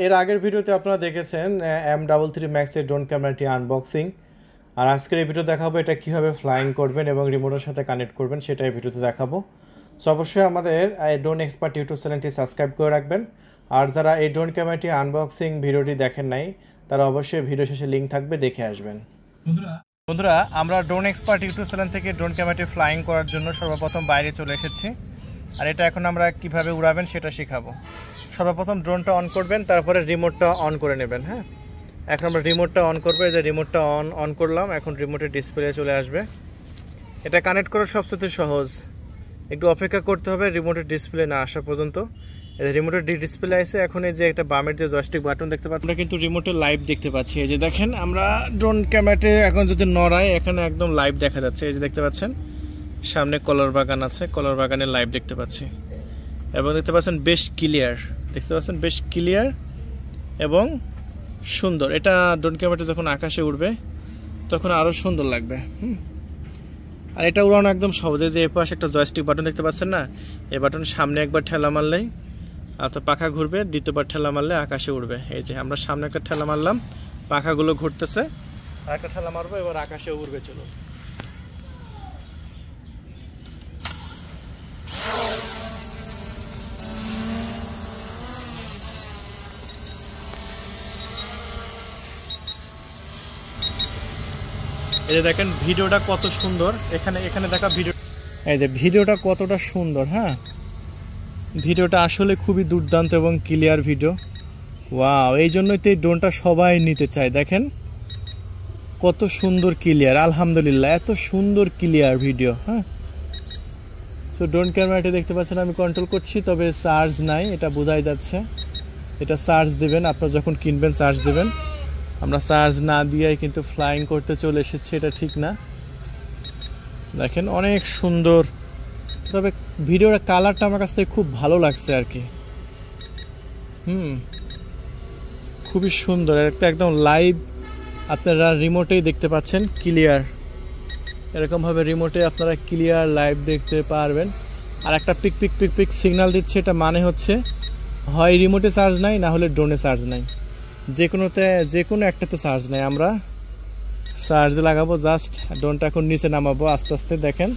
এর আগের ভিডিওতে আপনারা দেখেছেন M33 Max এর ড্রোন ক্যামেরাটি আনবক্সিং। আর আজকের এই ভিডিও দেখাবো এটা কিভাবে ফ্লাইং করবেন এবং রিমোটের সাথে কানেক্ট করবেন সেটা এই ভিডিওতে দেখাবো। সো অবশ্যই আমাদের ড্রোন এক্সপার্ট ইউটিউব চ্যানেলটি সাবস্ক্রাইব করে রাখবেন। আর যারা এই ড্রোন ক্যামেরাটি আনবক্সিং ভিডিওটি দেখেন নাই তারা অবশ্যই ভিডিও শেষে লিঙ্ক থাকবে, দেখে আসবেন। বন্ধুরা, আমরা ড্রোন এক্সপার্ট ইউটিউব চ্যানেল থেকে ড্রোন ক্যামেরাটি ফ্লাইং করার জন্য সর্বপ্রথম বাইরে চলে এসেছি। আর এটা এখন আমরা কিভাবে উড়াবেন সেটা শেখাবো। সর্বপ্রথম ড্রোনটা অন করবেন, তারপরে রিমোটটা অন করে নেবেন। হ্যাঁ, এখন আমরা রিমোটটা অন করবো। এই যে রিমোটটা অন করলাম, এখন রিমোটের ডিসপ্লে চলে আসবে। এটা কানেক্ট করা সবচেয়ে সহজ, একটু অপেক্ষা করতে হবে রিমোটের ডিসপ্লে না আসা পর্যন্ত। রিমোটের ডিসপ্লে আছে, এখন এই যে একটা বামের যে জয়স্টিক বাটন দেখতে পাচ্ছি, আমরা কিন্তু রিমোটে লাইভ দেখতে পাচ্ছি। এই যে দেখেন, আমরা ড্রোন ক্যামেরাতে এখন যদি নড়াই এখানে একদম লাইভ দেখা যাচ্ছে। এই যে দেখতে পাচ্ছেন সামনে কলার বাগান আছে, কলার বাগানে লাইভ দেখতে পাচ্ছি এবং দেখতে পাচ্ছেন বেশ ক্লিয়ার, দেখতে পাচ্ছেন বেশ ক্লিয়ার এবং সুন্দর। এটা ড্রোন ক্যামেরাটা যখন আকাশে উঠবে তখন আরও সুন্দর লাগবে। আর এটা উড়ানো একদম সহজে। যে এপাশে একটা জয়স্টিক বাটন দেখতে পাচ্ছেন না, এই বাটন সামনে একবার ঠেলা মারলেই তো পাখা ঘুরবে, দ্বিতীয়বার ঠেলা মারলে আকাশে উঠবে। এই যে আমরা সামনে একটা ঠেলা মারলাম, পাখাগুলো ঘুরতেছে, আর একটা ঠেলা মারবো, এবার আকাশে উড়বে। চলো, এই যে দেখেন ভিডিওটা কত সুন্দর। এখানে দেখা ভিডিও, এই যে ভিডিওটা কতটা সুন্দর। হ্যাঁ, ভিডিওটা আসলে খুবই দুর্দান্ত এবং ক্লিয়ার ভিডিও। ওয়াও, এই জন্যই তো এই ড্রোনটা সবাই নিতে চায়। দেখেন কত সুন্দর ক্লিয়ার, আলহামদুলিল্লাহ এত সুন্দর ক্লিয়ার ভিডিও। হ্যাঁ, সো ড্রোন ক্যামেরাটি দেখতে পাচ্ছেন আমি কন্ট্রোল করছি, তবে চার্জ নাই, এটা বোঝাই যাচ্ছে। এটা চার্জ দেবেন, আপনারা যখন কিনবেন চার্জ দেবেন। আমরা চার্জ না দিয়েই কিন্তু ফ্লাইং করতে চলে এসেছি, এটা ঠিক না। দেখেন অনেক সুন্দর, তবে ভিডিওর কালারটা আমার কাছ থেকে খুব ভালো লাগছে আর কি। খুবই সুন্দর, একটা একদম লাইভ আপনারা রিমোটেই দেখতে পাচ্ছেন ক্লিয়ার। এরকমভাবে রিমোটে আপনারা ক্লিয়ার লাইভ দেখতে পারবেন। আর একটা peak peak peak peak signal দিচ্ছে, এটা মানে হচ্ছে হয় রিমোটে চার্জ নাই, না হলে ড্রোনে চার্জ নাই। যে কোনো একটাতে চার্জ নাই। আমরা চার্জ লাগাবো, জাস্ট ড্রোনটা এখন নিচে নামাবো আস্তে আস্তে। দেখেন